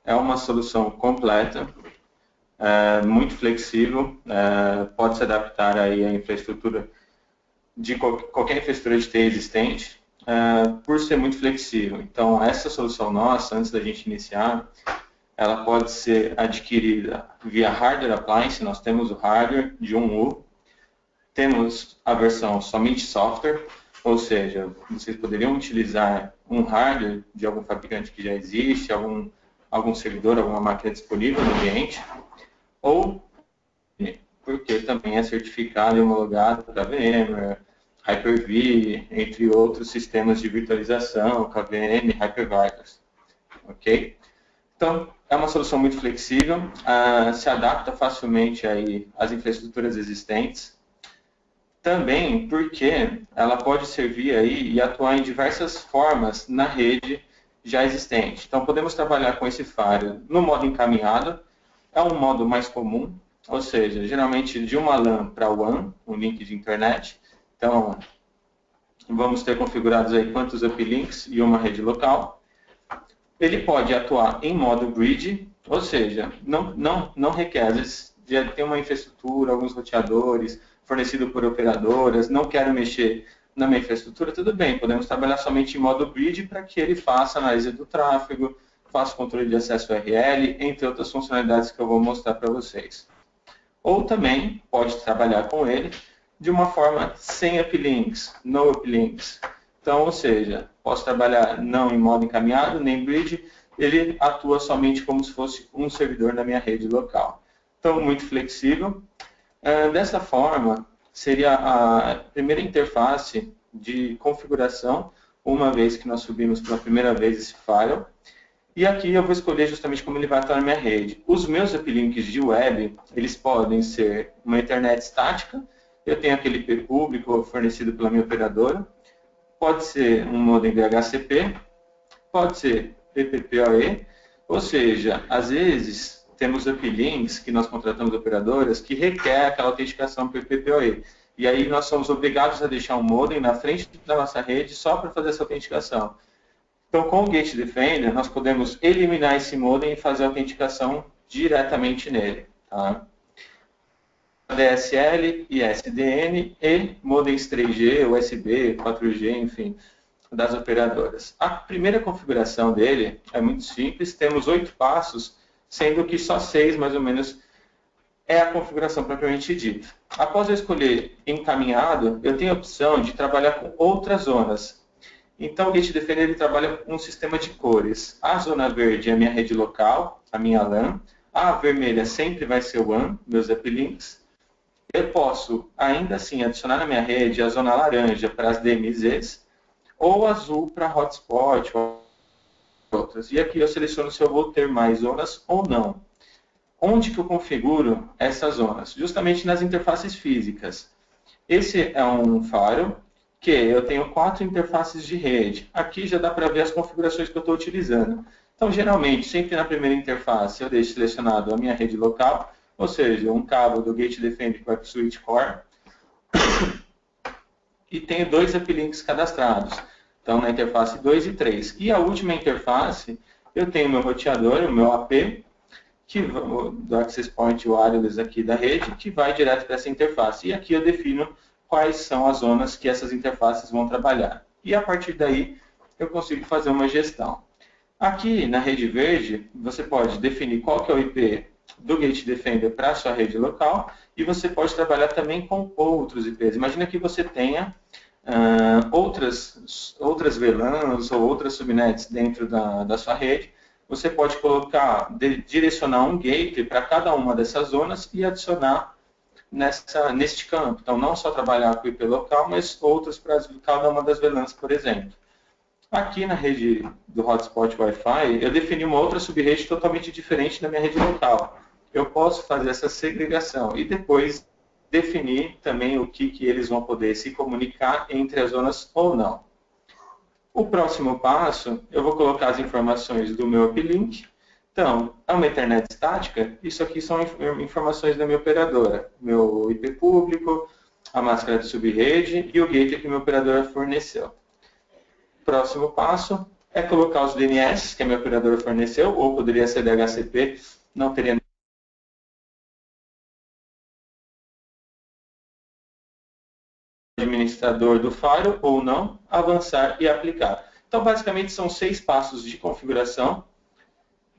é uma solução completa, muito flexível, pode se adaptar aí à infraestrutura de qualquer infraestrutura de TI existente, por ser muito flexível. Então, essa solução nossa, antes da gente iniciar, ela pode ser adquirida via hardware appliance. Nós temos o hardware de 1U, temos a versão somente software, ou seja, vocês poderiam utilizar um hardware de algum fabricante que já existe, algum servidor, alguma máquina disponível no ambiente, ou porque também é certificado e homologado para VMware, Hyper-V, entre outros sistemas de virtualização, KVM, Hypervisors. Ok? Então, é uma solução muito flexível, se adapta facilmente aí às infraestruturas existentes. Também porque ela pode servir aí e atuar em diversas formas na rede já existente. Então, podemos trabalhar com esse Firewall no modo encaminhado, é um modo mais comum, ou seja, geralmente de uma LAN para WAN, um link de internet. Então, vamos ter configurados aí quantos uplinks e uma rede local. Ele pode atuar em modo bridge, ou seja, não requer, às vezes, já tem uma infraestrutura, alguns roteadores, fornecido por operadoras, não quero mexer na minha infraestrutura, tudo bem, podemos trabalhar somente em modo bridge para que ele faça análise do tráfego, faça controle de acesso URL, entre outras funcionalidades que eu vou mostrar para vocês. Ou também pode trabalhar com ele de uma forma sem uplinks, no uplinks. Então, ou seja, posso trabalhar não em modo encaminhado, nem bridge, ele atua somente como se fosse um servidor na minha rede local. Então, muito flexível. Dessa forma, seria a primeira interface de configuração, uma vez que nós subimos pela primeira vez esse firewall. E aqui eu vou escolher justamente como ele vai atuar na minha rede. Os meus uplinks de web, eles podem ser uma internet estática, eu tenho aquele IP público fornecido pela minha operadora, pode ser um modem DHCP, pode ser PPPoE, ou seja, às vezes temos uplinks que nós contratamos operadoras que requer aquela autenticação PPPoE. E aí nós somos obrigados a deixar um modem na frente da nossa rede só para fazer essa autenticação. Então, com o Gate Defender, nós podemos eliminar esse modem e fazer a autenticação diretamente nele. Tá? DSL e SDN e modems 3G, USB, 4G, enfim, das operadoras. A primeira configuração dele é muito simples, temos 8 passos, sendo que só 6, mais ou menos, é a configuração propriamente dita. Após eu escolher encaminhado, eu tenho a opção de trabalhar com outras zonas. Então, o Gate Defender ele trabalha com um sistema de cores. A zona verde é a minha rede local, a minha LAN. A vermelha sempre vai ser o WAN, meus uplinks. Eu posso, ainda assim, adicionar na minha rede a zona laranja para as DMZs, ou azul para hotspot, ou outras. E aqui eu seleciono se eu vou ter mais zonas ou não. Onde que eu configuro essas zonas? Justamente nas interfaces físicas. Esse é um firewall que eu tenho 4 interfaces de rede. Aqui já dá para ver as configurações que eu estou utilizando. Então, geralmente, sempre na primeira interface eu deixo selecionado a minha rede local, ou seja, um cabo do Gate Defender que vai para o Switch Core, e tenho 2 uplinks cadastrados. Então, na interface 2 e 3. E a última interface, eu tenho meu roteador, o meu AP, do Access Point Wireless aqui da rede, que vai direto para essa interface. E aqui eu defino quais são as zonas que essas interfaces vão trabalhar. E a partir daí, eu consigo fazer uma gestão. Aqui na rede verde, você pode definir qual que é o IP do Gate Defender para a sua rede local e você pode trabalhar também com outros IPs. Imagina que você tenha outras VLANs ou outras subnets dentro da sua rede. Você pode direcionar um gateway para cada uma dessas zonas e adicionar neste campo. Então, não só trabalhar com o IP local, mas outros para cada uma das VLANs, por exemplo. Aqui na rede do hotspot Wi-Fi, eu defini uma outra subrede totalmente diferente da minha rede local. Eu posso fazer essa segregação e depois definir também o que eles vão poder se comunicar entre as zonas ou não. O próximo passo, eu vou colocar as informações do meu uplink. Então, é uma internet estática, isso aqui são informações da minha operadora. Meu IP público, a máscara de subrede e o gateway que minha operadora forneceu. Próximo passo, é colocar os DNS que a minha operadora forneceu, ou poderia ser DHCP, não teria administrador do firewall ou não, avançar e aplicar. Então, basicamente, são 6 passos de configuração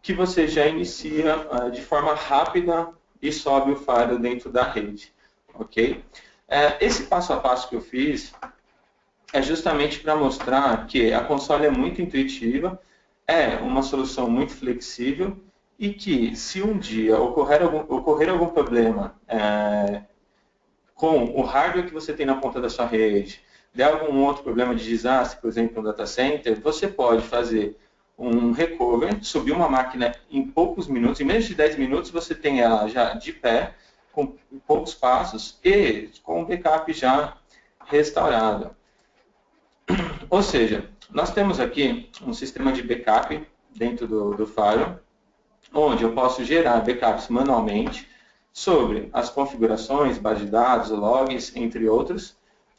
que você já inicia de forma rápida e sobe o firewall dentro da rede. Ok? Esse passo a passo que eu fiz é justamente para mostrar que a console é muito intuitiva, é uma solução muito flexível e que, se um dia ocorrer algum problema com o hardware que você tem na ponta da sua rede, der algum outro problema de desastre, por exemplo, no data center, você pode fazer um recover, subir uma máquina em poucos minutos, em menos de 10 minutos você tem ela já de pé, com poucos passos e com o backup já restaurado. Ou seja, nós temos aqui um sistema de backup dentro do firewall, onde eu posso gerar backups manualmente sobre as configurações, base de dados, logs, entre outros,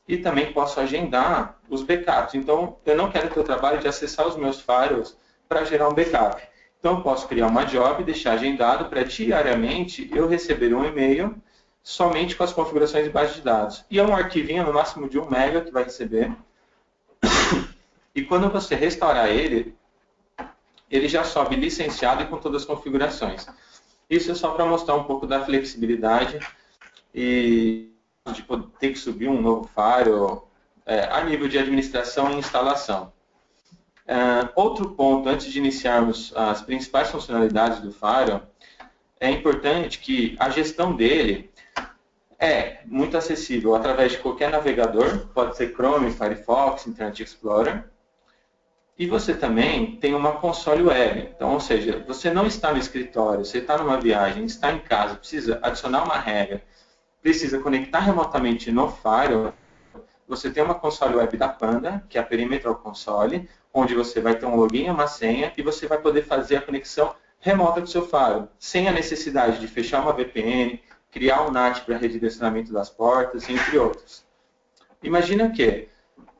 e também posso agendar os backups. Então, eu não quero ter o trabalho de acessar os meus firewalls para gerar um backup. Então, eu posso criar uma job, deixar agendado para diariamente eu receber um e-mail somente com as configurações de base de dados. E é um arquivinho no máximo de 1 MB que vai receber. E quando você restaurar ele, ele já sobe licenciado e com todas as configurações. Isso é só para mostrar um pouco da flexibilidade e de poder ter que subir um novo firewall a nível de administração e instalação. Outro ponto, antes de iniciarmos as principais funcionalidades do firewall, é importante que a gestão dele é muito acessível através de qualquer navegador, pode ser Chrome, Firefox, Internet Explorer. E você também tem uma console web. Então, ou seja, você não está no escritório, você está numa viagem, está em casa, precisa adicionar uma regra, precisa conectar remotamente no firewall, você tem uma console web da Panda, que é a Perimeter Console, onde você vai ter um login e uma senha e você vai poder fazer a conexão remota do seu firewall, sem a necessidade de fechar uma VPN, criar um NAT para redirecionamento das portas, entre outros. Imagina que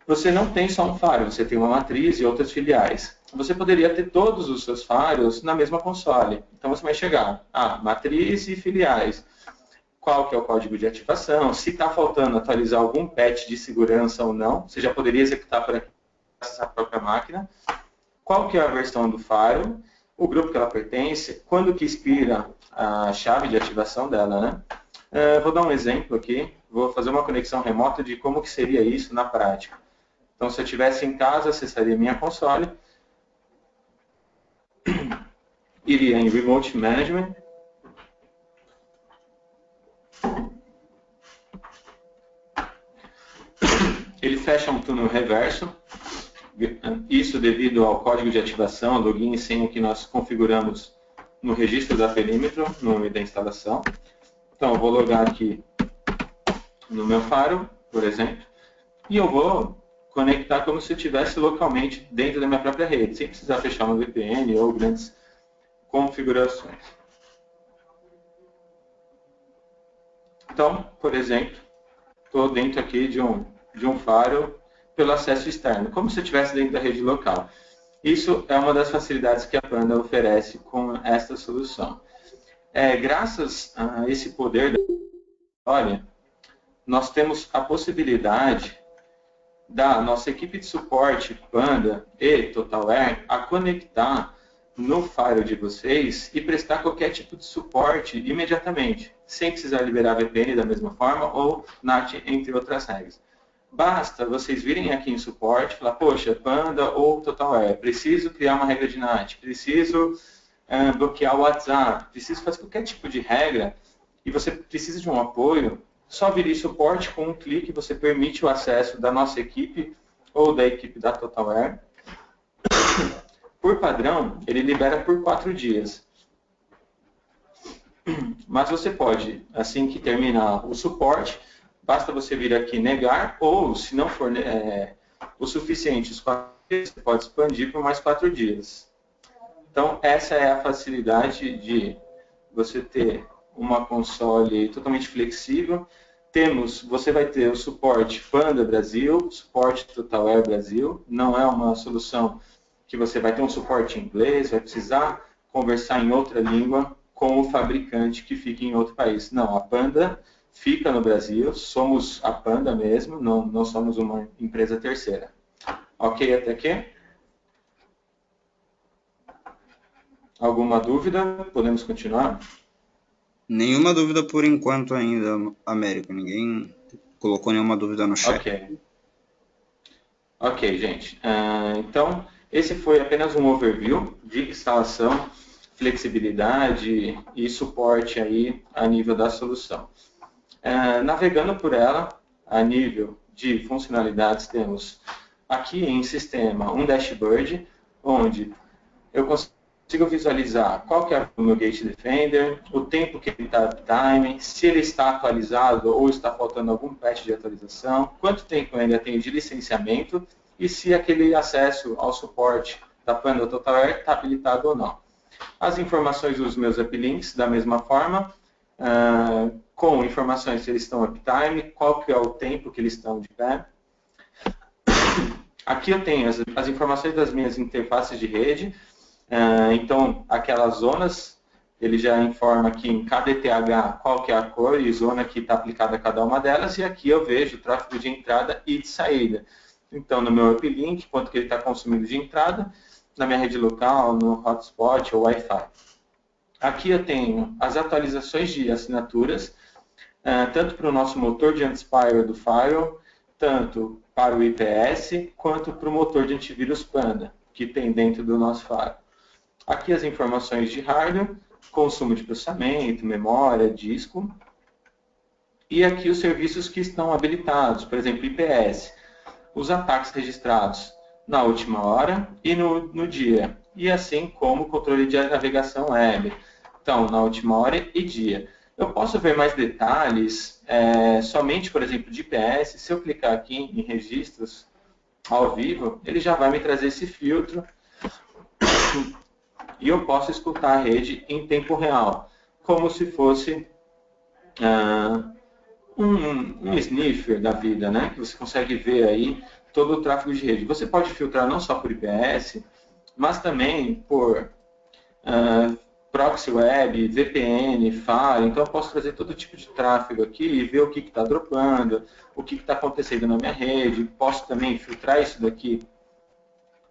você não tem só um firewall, você tem uma matriz e outras filiais. Você poderia ter todos os seus firewalls na mesma console. Então você vai chegar a matriz e filiais. Qual que é o código de ativação, se está faltando atualizar algum patch de segurança ou não, você já poderia executar por aqui essa própria máquina. Qual que é a versão do firewall, o grupo que ela pertence, quando que expira a chave de ativação dela, né? Vou dar um exemplo aqui, vou fazer uma conexão remota de como que seria isso na prática. Então, se eu estivesse em casa, acessaria minha console, iria em Remote Management, ele fecha um túnel reverso, isso devido ao código de ativação, login e senha que nós configuramos no registro da Perimeter, no nome da instalação. Então, eu vou logar aqui no meu firewall, por exemplo, e eu vou conectar como se eu estivesse localmente dentro da minha própria rede, sem precisar fechar uma VPN ou grandes configurações. Então, por exemplo, estou dentro aqui de um firewall pelo acesso externo, como se eu estivesse dentro da rede local. Isso é uma das facilidades que a Panda oferece com esta solução. Graças a esse poder da história, nós temos a possibilidade da nossa equipe de suporte Panda e TotalWare a conectar no firewall de vocês e prestar qualquer tipo de suporte imediatamente, sem precisar liberar VPN da mesma forma ou NAT, entre outras regras. Basta vocês virem aqui em suporte e falar, poxa, Panda ou TotalWare, preciso criar uma regra de NAT, preciso bloquear o WhatsApp, preciso fazer qualquer tipo de regra e você precisa de um apoio, só vir em suporte com um clique, você permite o acesso da nossa equipe ou da equipe da TotalWare. Por padrão, ele libera por 4 dias. Mas você pode, assim que terminar o suporte, basta você vir aqui negar, ou se não for o suficiente, os 4 dias, você pode expandir por mais 4 dias. Então, essa é a facilidade de você ter uma console totalmente flexível. Você vai ter o suporte Panda Brasil, suporte TotalWare Brasil, não é uma solução que você vai ter um suporte em inglês, vai precisar conversar em outra língua com o fabricante que fica em outro país. Não, a Panda fica no Brasil, somos a Panda mesmo, não somos uma empresa terceira. Ok até aqui? Alguma dúvida? Podemos continuar? Nenhuma dúvida por enquanto ainda, Américo. Ninguém colocou nenhuma dúvida no chat. Ok, gente. Então, esse foi apenas um overview de instalação, flexibilidade e suporte aí a nível da solução. Navegando por ela, a nível de funcionalidades, temos aqui em sistema um dashboard, onde eu consigo visualizar qual que é o meu Gate Defender, o tempo que ele está uptime, se ele está atualizado ou está faltando algum patch de atualização, quanto tempo ainda tem de licenciamento e se aquele acesso ao suporte da Panda Total Air está habilitado ou não. As informações dos meus uplinks, da mesma forma, com informações se eles estão uptime, qual que é o tempo que eles estão de pé. Aqui eu tenho as informações das minhas interfaces de rede. Então, aquelas zonas, ele já informa aqui em cada ETH qual que é a cor e zona que está aplicada a cada uma delas. E aqui eu vejo o tráfego de entrada e de saída. Então, no meu uplink, quanto que ele está consumindo de entrada, na minha rede local, no hotspot ou Wi-Fi. Aqui eu tenho as atualizações de assinaturas, tanto para o nosso motor de anti-spyware do Firewall, tanto para o IPS, quanto para o motor de antivírus Panda, que tem dentro do nosso Firewall. Aqui as informações de hardware, consumo de processamento, memória, disco. E aqui os serviços que estão habilitados, por exemplo, IPS. Os ataques registrados na última hora e no dia. E assim como o controle de navegação web. Então, na última hora e dia. Eu posso ver mais detalhes, somente, por exemplo, de IPS. Se eu clicar aqui em registros ao vivo, ele já vai me trazer esse filtro. E eu posso escutar a rede em tempo real, como se fosse um sniffer da vida, né? Que você consegue ver aí todo o tráfego de rede. Você pode filtrar não só por IPS, mas também por proxy web, VPN, firewall. Então eu posso trazer todo tipo de tráfego aqui e ver o que está dropando, o que está acontecendo na minha rede. Posso também filtrar isso daqui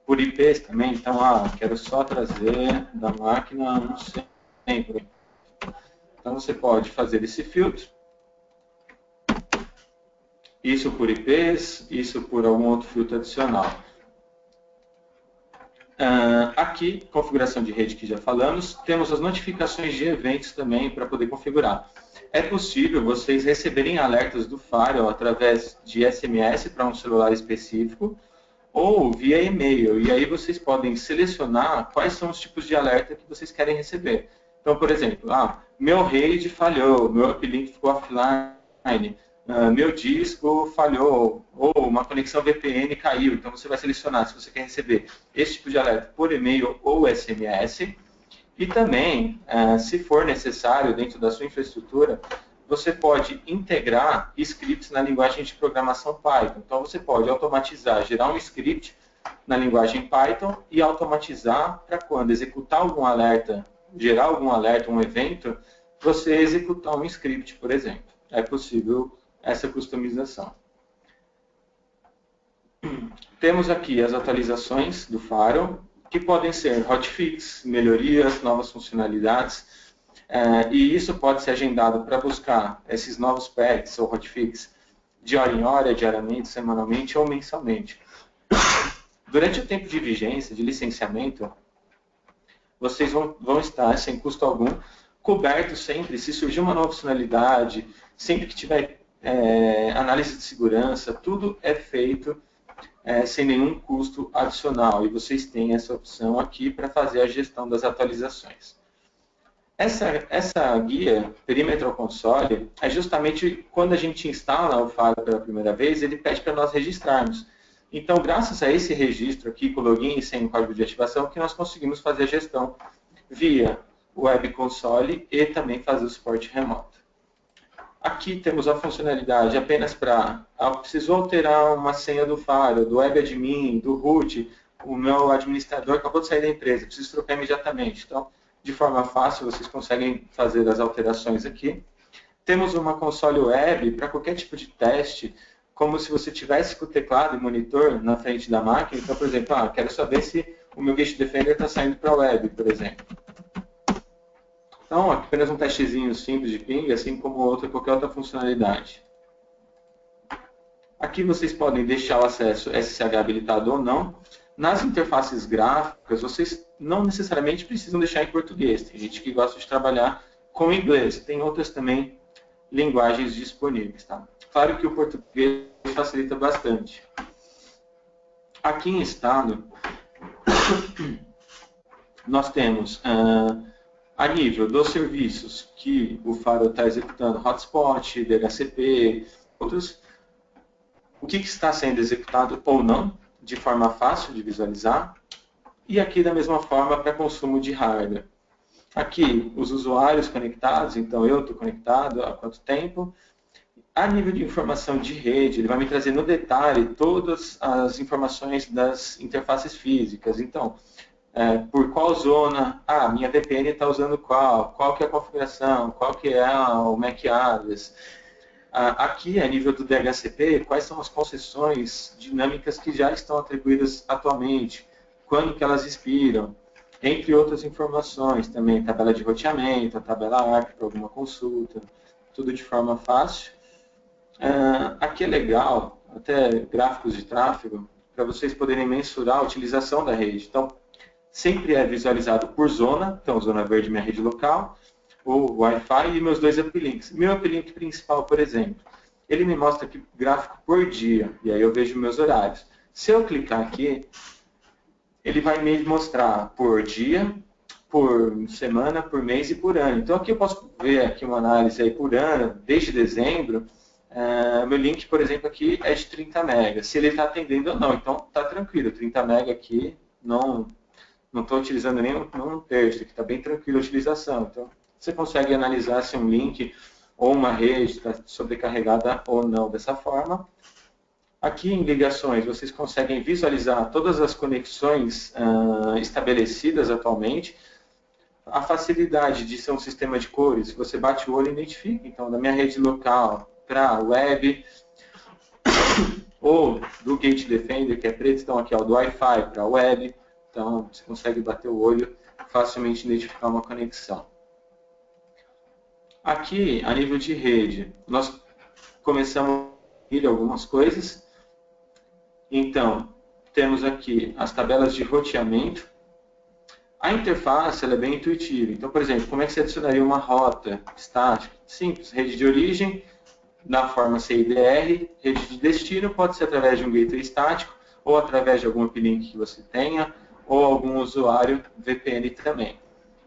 por IPs também. Então, quero só trazer da máquina, não sempre. Então você pode fazer esse filtro. Isso por IPs, isso por algum outro filtro adicional. Aqui, configuração de rede que já falamos, temos as notificações de eventos também para poder configurar. É possível vocês receberem alertas do Firewall através de SMS para um celular específico ou via e-mail. E aí vocês podem selecionar quais são os tipos de alerta que vocês querem receber. Então, por exemplo, meu RAID falhou, meu uplink ficou offline, meu disco falhou, ou uma conexão VPN caiu. Então, você vai selecionar se você quer receber esse tipo de alerta por e-mail ou SMS. E também, se for necessário, dentro da sua infraestrutura, você pode integrar scripts na linguagem de programação Python. Então, você pode automatizar, gerar um script na linguagem Python e automatizar para quando executar algum alerta, gerar algum alerta, um evento, você executar um script, por exemplo. É possível essa customização. Temos aqui as atualizações do Firewall, que podem ser hotfix, melhorias, novas funcionalidades, e isso pode ser agendado para buscar esses novos patches ou hotfix de hora em hora, diariamente, semanalmente ou mensalmente. Durante o tempo de vigência, de licenciamento, vocês vão estar, sem custo algum, cobertos sempre, se surgir uma nova funcionalidade, sempre que tiver análise de segurança, tudo é feito sem nenhum custo adicional. E vocês têm essa opção aqui para fazer a gestão das atualizações. Essa guia, Perimeter Console, é justamente quando a gente instala o Firewall pela primeira vez, ele pede para nós registrarmos. Então, graças a esse registro aqui, com login e sem código de ativação, que nós conseguimos fazer a gestão via Web Console e também fazer o suporte remoto. Aqui temos a funcionalidade apenas para... Preciso alterar uma senha do Firewall, do Web Admin, do root, o meu administrador acabou de sair da empresa, preciso trocar imediatamente. Então, de forma fácil, vocês conseguem fazer as alterações aqui. Temos uma console web para qualquer tipo de teste, como se você tivesse com o teclado e monitor na frente da máquina. Então, por exemplo, quero saber se o meu Gate Defender está saindo para a web, por exemplo. Então, apenas um testezinho simples de ping, assim como qualquer outra funcionalidade. Aqui vocês podem deixar o acesso SSH habilitado ou não. Nas interfaces gráficas, vocês não necessariamente precisam deixar em português. Tem gente que gosta de trabalhar com inglês. Tem outras também linguagens disponíveis. Tá? Claro que o português facilita bastante. Aqui em estado, nós temos, a nível dos serviços que o Firewall está executando, hotspot, DHCP, outros, o que está sendo executado ou não, de forma fácil de visualizar. E aqui, da mesma forma, para consumo de hardware. Aqui, os usuários conectados, então eu estou conectado há quanto tempo. A nível de informação de rede, ele vai me trazer no detalhe todas as informações das interfaces físicas. Então, por qual zona, minha VPN está usando qual que é a configuração, qual que é o MAC address. Aqui, a nível do DHCP, quais são as concessões dinâmicas que já estão atribuídas atualmente, quando que elas expiram, entre outras informações também, tabela de roteamento, a tabela ARP para alguma consulta, tudo de forma fácil. Aqui é legal, até gráficos de tráfego, para vocês poderem mensurar a utilização da rede. Então, sempre é visualizado por zona, então zona verde minha rede local, o Wi-Fi e meus dois uplinks. Meu uplink principal, por exemplo, ele me mostra aqui gráfico por dia, e aí eu vejo meus horários. Se eu clicar aqui, ele vai me mostrar por dia, por semana, por mês e por ano. Então aqui eu posso ver aqui uma análise aí por ano, desde dezembro. Meu link, por exemplo, aqui é de 30 MB. Se ele está atendendo ou não, então está tranquilo, 30 MB aqui, não estou utilizando nem um terço, aqui está bem tranquilo a utilização. Então, você consegue analisar se um link ou uma rede está sobrecarregada ou não dessa forma. Aqui em ligações, vocês conseguem visualizar todas as conexões estabelecidas atualmente. A facilidade de ser um sistema de cores, você bate o olho e identifica. Então, da minha rede local para a web, ou do Gate Defender, que é preto, então aqui é o do Wi-Fi para a web. Então, você consegue bater o olho e facilmente identificar uma conexão. Aqui, a nível de rede, nós começamos a ver algumas coisas. Então, temos aqui as tabelas de roteamento. A interface ela é bem intuitiva. Então, por exemplo, como é que você adicionaria uma rota estática? Simples, rede de origem, na forma CIDR, rede de destino, pode ser através de um gateway estático, ou através de algum uplink que você tenha, ou algum usuário VPN também.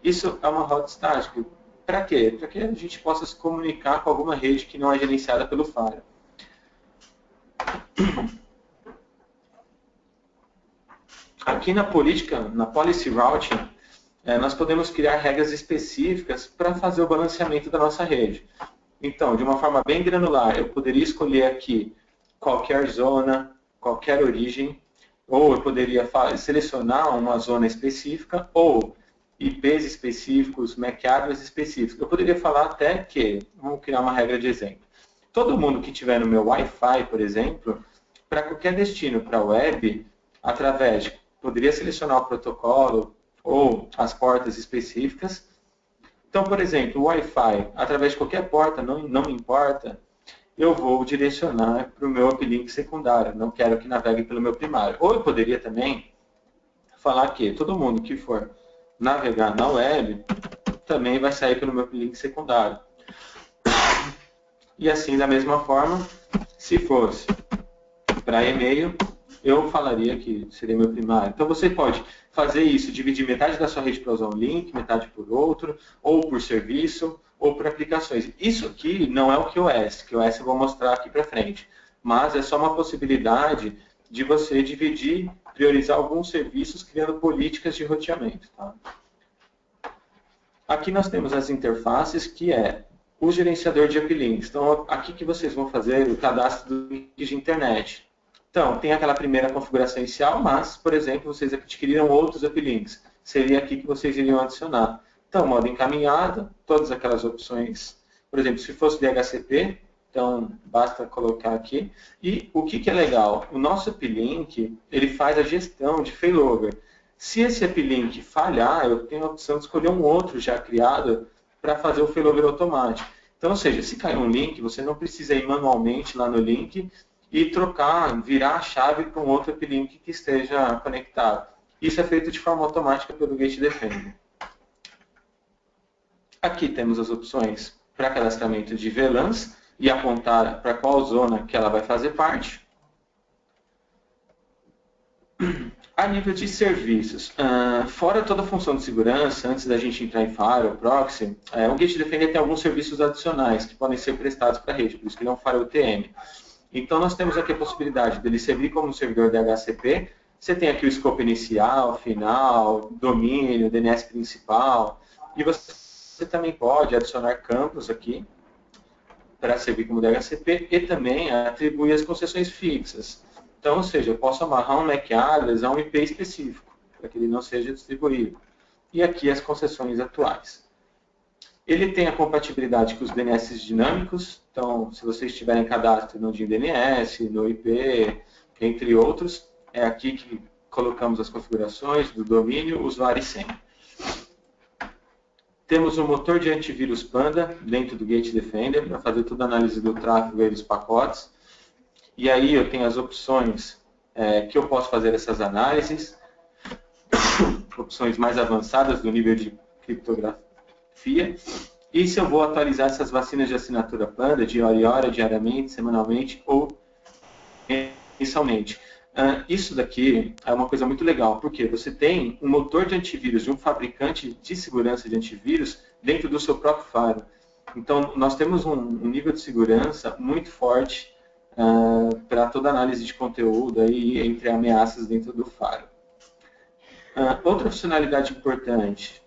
Isso é uma rota estática. Para quê? Para que a gente possa se comunicar com alguma rede que não é gerenciada pelo Firewall. Aqui na política, na Policy Routing, nós podemos criar regras específicas para fazer o balanceamento da nossa rede. Então, de uma forma bem granular, eu poderia escolher aqui qualquer zona, qualquer origem, ou eu poderia selecionar uma zona específica, ou IPs específicos, MAC address específicos. Eu poderia falar até que, vamos criar uma regra de exemplo. Todo mundo que tiver no meu Wi-Fi, por exemplo, para qualquer destino para a web, poderia selecionar o protocolo ou as portas específicas. Então, por exemplo, o Wi-Fi, através de qualquer porta, não me importa, eu vou direcionar para o meu uplink secundário, não quero que navegue pelo meu primário. Ou eu poderia também falar que todo mundo que for navegar na web também vai sair pelo meu uplink secundário. E assim, da mesma forma, se fosse para e-mail, eu falaria que seria meu primário. Então você pode fazer isso, dividir metade da sua rede para usar um link, metade por outro, ou por serviço, ou por aplicações. Isso aqui não é o QoS, QoS eu vou mostrar aqui para frente, mas é só uma possibilidade de você dividir, priorizar alguns serviços criando políticas de roteamento. Tá? Aqui nós temos as interfaces, que é o gerenciador de uplinks. Então, aqui que vocês vão fazer o cadastro do link de internet. Então, tem aquela primeira configuração inicial, mas, por exemplo, vocês adquiriram outros uplinks. Seria aqui que vocês iriam adicionar. Então, modo encaminhado, todas aquelas opções. Por exemplo, se fosse DHCP, então basta colocar aqui. E o que é legal? O nosso uplink, ele faz a gestão de failover. Se esse uplink falhar, eu tenho a opção de escolher um outro já criado para fazer o failover automático. Então, ou seja, se cair um link, você não precisa ir manualmente lá no link e trocar, virar a chave para um outro uplink que esteja conectado. Isso é feito de forma automática pelo Gate Defender. Aqui temos as opções para cadastramento de VLANs e apontar para qual zona que ela vai fazer parte. A nível de serviços, fora toda a função de segurança, antes da gente entrar em Firewall, Proxy, o Gate Defender tem alguns serviços adicionais que podem ser prestados para a rede, por isso que ele é um Firewall TM. Então, nós temos aqui a possibilidade dele servir como um servidor DHCP. Você tem aqui o escopo inicial, final, domínio, DNS principal. E você também pode adicionar campos aqui para servir como DHCP e também atribuir as concessões fixas. Então, ou seja, eu posso amarrar um MAC address a um IP específico, para que ele não seja distribuído. E aqui as concessões atuais. Ele tem a compatibilidade com os DNS dinâmicos, então, se vocês tiverem cadastro no DNS, no IP, entre outros, é aqui que colocamos as configurações do domínio, usuário e senha. Temos um motor de antivírus Panda dentro do Gate Defender, para fazer toda a análise do tráfego e dos pacotes. E aí eu tenho as opções que eu posso fazer essas análises, opções mais avançadas do nível de criptografia. E se eu vou atualizar essas vacinas de assinatura Panda de hora em hora, diariamente, semanalmente ou mensalmente. Isso daqui é uma coisa muito legal, porque você tem um motor de antivírus de um fabricante de segurança de antivírus dentro do seu próprio firewall. Então, nós temos um nível de segurança muito forte para toda análise de conteúdo aí, entre ameaças dentro do firewall. Outra funcionalidade importante,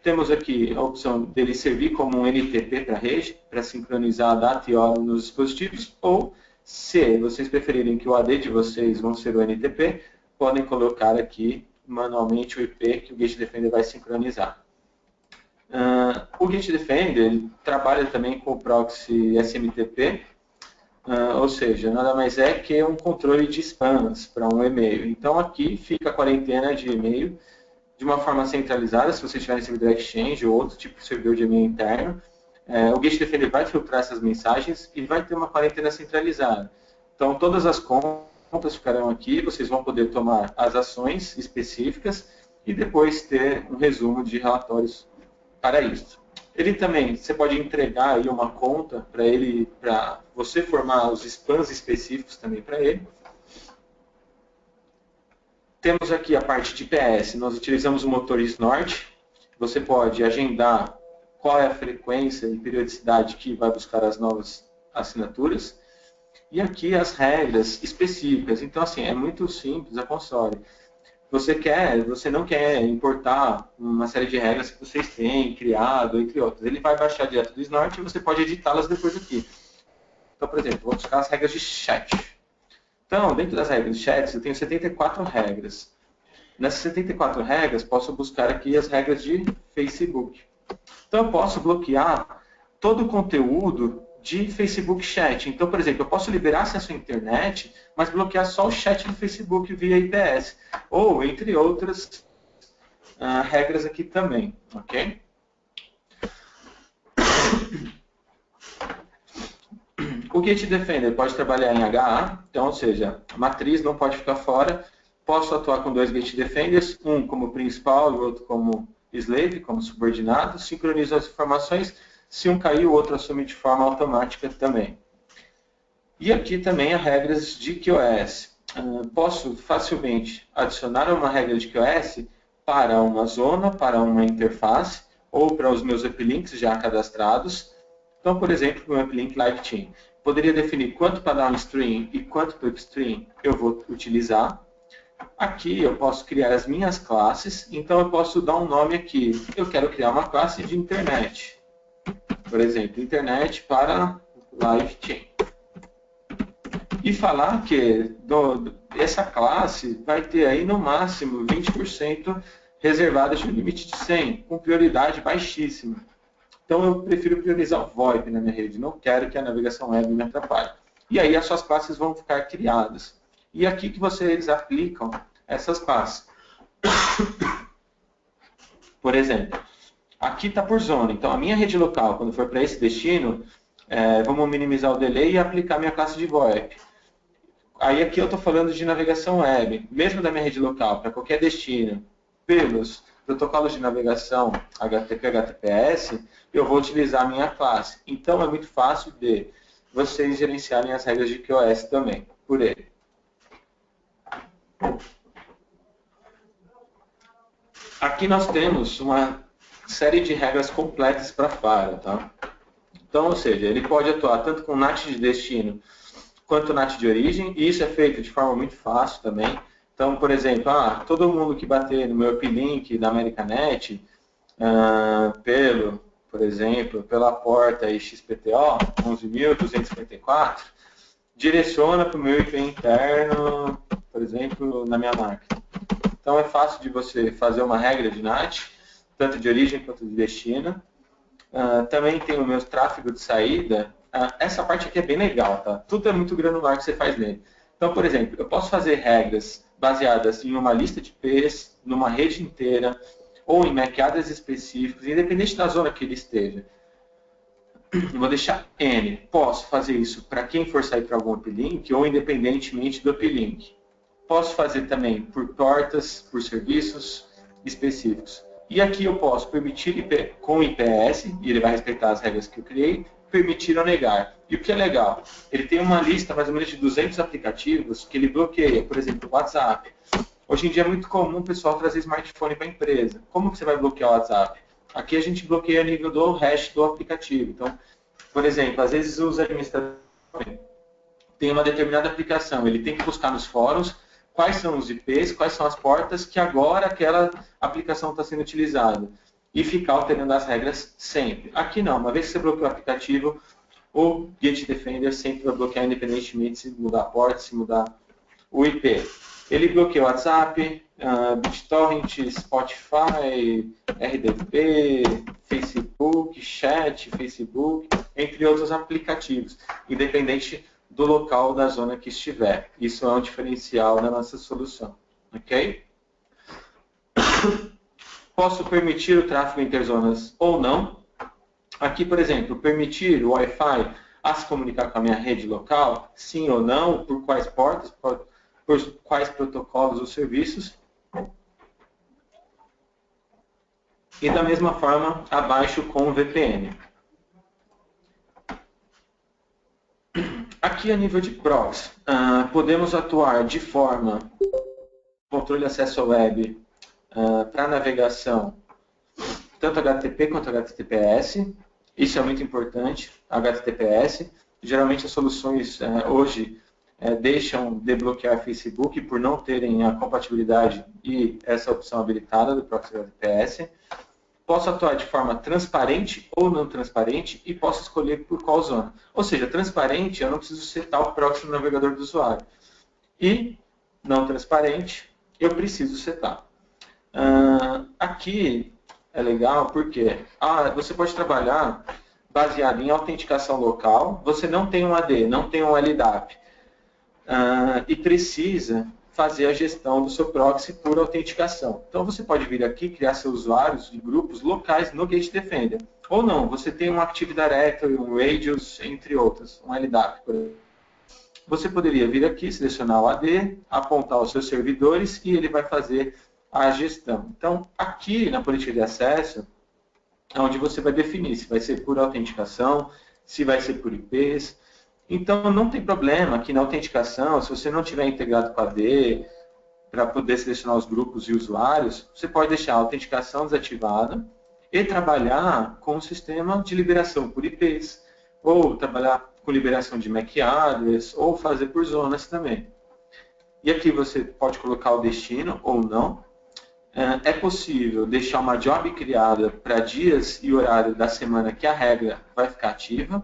temos aqui a opção dele servir como um NTP para a rede, para sincronizar a data e hora nos dispositivos, ou se vocês preferirem que o AD de vocês vão ser o NTP, podem colocar aqui manualmente o IP que o Gate Defender vai sincronizar. O Gate Defender ele trabalha também com o proxy SMTP, ou seja, nada mais é que um controle de spams para um e-mail. Então aqui fica a quarentena de e-mail de uma forma centralizada, se você tiver em servidor Exchange ou outro tipo de servidor de e-mail interno. O Gate Defender vai filtrar essas mensagens e vai ter uma quarentena centralizada. Então, todas as contas ficarão aqui, vocês vão poder tomar as ações específicas e depois ter um resumo de relatórios para isso. Ele também, você pode entregar aí uma conta para ele, para você formar os spams específicos também para ele. Temos aqui a parte de PS, nós utilizamos o motor Snort. Você pode agendar qual é a frequência e periodicidade que vai buscar as novas assinaturas. E aqui as regras específicas. Então, assim, é muito simples a console. Você não quer importar uma série de regras que vocês têm criado, entre outras. Ele vai baixar direto do Snort e você pode editá-las depois aqui. Então, por exemplo, vou buscar as regras de chat. Então, dentro das regras de chat, eu tenho 74 regras. Nessas 74 regras, posso buscar aqui as regras de Facebook. Então, eu posso bloquear todo o conteúdo de Facebook Chat. Então, por exemplo, eu posso liberar acesso à internet, mas bloquear só o chat do Facebook via IPS. Ou, entre outras regras aqui também. Ok? O Gate Defender pode trabalhar em HA, então, ou seja, a matriz não pode ficar fora. Posso atuar com dois Gate Defenders, um como principal e o outro como slave, como subordinado. Sincronizo as informações. Se um cair, o outro assume de forma automática também. E aqui também as regras de QoS. Posso facilmente adicionar uma regra de QoS para uma zona, para uma interface, ou para os meus uplinks já cadastrados. Então, por exemplo, o meu uplink Live Team. Poderia definir quanto para downstream e quanto para upstream eu vou utilizar. Aqui eu posso criar as minhas classes, então eu posso dar um nome aqui. Eu quero criar uma classe de internet. Por exemplo, internet para Live Team. E falar que essa classe vai ter aí no máximo 20% reservadas no limite de 100, com prioridade baixíssima. Então eu prefiro priorizar o VoIP na minha rede, não quero que a navegação web me atrapalhe. E aí as suas classes vão ficar criadas. E aqui que vocês aplicam essas classes. Por exemplo, aqui está por zona. Então a minha rede local, quando for para esse destino, vamos minimizar o delay e aplicar minha classe de VoIP. Aí aqui eu estou falando de navegação web, mesmo da minha rede local, para qualquer destino, pelos protocolos de navegação HTTP, HTTPS, eu vou utilizar a minha classe. Então é muito fácil de vocês gerenciarem as regras de QoS também, por ele. Aqui nós temos uma série de regras completas para Faro, tá? Então, ou seja, ele pode atuar tanto com NAT de destino quanto NAT de origem, e isso é feito de forma muito fácil também. Então, por exemplo, todo mundo que bater no meu uplink da Americanet, por exemplo, pela porta XPTO 11.254, direciona para o meu IP interno, por exemplo, na minha máquina. Então, é fácil de você fazer uma regra de NAT, tanto de origem quanto de destino. Também tem o meu tráfego de saída. Essa parte aqui é bem legal, tá? Tudo é muito granular que você faz nele. Então, por exemplo, eu posso fazer regras baseadas em uma lista de IPs, numa rede inteira, ou em MAC address específicos, independente da zona que ele esteja. Eu vou deixar N. Posso fazer isso para quem for sair para algum uplink, ou independentemente do uplink. Posso fazer também por portas, por serviços específicos. E aqui eu posso permitir IP com IPS, e ele vai respeitar as regras que eu criei, permitir ou negar. E o que é legal? Ele tem uma lista mais ou menos de 200 aplicativos que ele bloqueia, por exemplo, o WhatsApp. Hoje em dia é muito comum o pessoal trazer smartphone para a empresa. Como que você vai bloquear o WhatsApp? Aqui a gente bloqueia a nível do hash do aplicativo. Então, por exemplo, às vezes os administradores têm uma determinada aplicação, ele tem que buscar nos fóruns quais são os IPs, quais são as portas que agora aquela aplicação está sendo utilizada. E ficar alterando as regras sempre. Aqui não, uma vez que você bloqueou o aplicativo, o Git Defender sempre vai bloquear independentemente se mudar a porta, se mudar o IP. Ele bloqueia o WhatsApp, BitTorrent, Spotify, RDP, Facebook, Chat, Facebook, entre outros aplicativos, independente do local da zona que estiver. Isso é um diferencial na nossa solução. Ok? Posso permitir o tráfego interzonas ou não. Aqui, por exemplo, permitir o Wi-Fi a se comunicar com a minha rede local, sim ou não, por quais portas, por quais protocolos ou serviços. E da mesma forma, abaixo com o VPN. Aqui a nível de proxy, podemos atuar de forma controle de acesso à web para navegação, tanto HTTP quanto HTTPS. Isso é muito importante, HTTPS. Geralmente as soluções hoje deixam de bloquear Facebook por não terem a compatibilidade e essa opção habilitada do proxy HTTPS. Posso atuar de forma transparente ou não transparente e posso escolher por qual zona. Ou seja, transparente, eu não preciso setar o proxy no navegador do usuário. E não transparente, eu preciso setar. Aqui é legal porque você pode trabalhar baseado em autenticação local, você não tem um AD, não tem um LDAP, e precisa fazer a gestão do seu proxy por autenticação. Então você pode vir aqui criar seus usuários de grupos locais no Git Defender. Ou não, você tem um Active Directory, um Radius, entre outros, um LDAP, por exemplo. Você poderia vir aqui, selecionar o AD, apontar os seus servidores e ele vai fazer a gestão. Então, aqui na política de acesso, é onde você vai definir se vai ser por autenticação, se vai ser por IPs. Então, não tem problema aqui na autenticação, se você não tiver integrado com a AD, para poder selecionar os grupos e usuários, você pode deixar a autenticação desativada e trabalhar com o sistema de liberação por IPs, ou trabalhar com liberação de MAC address, ou fazer por zonas também. E aqui você pode colocar o destino ou não. É possível deixar uma job criada para dias e horário da semana que a regra vai ficar ativa.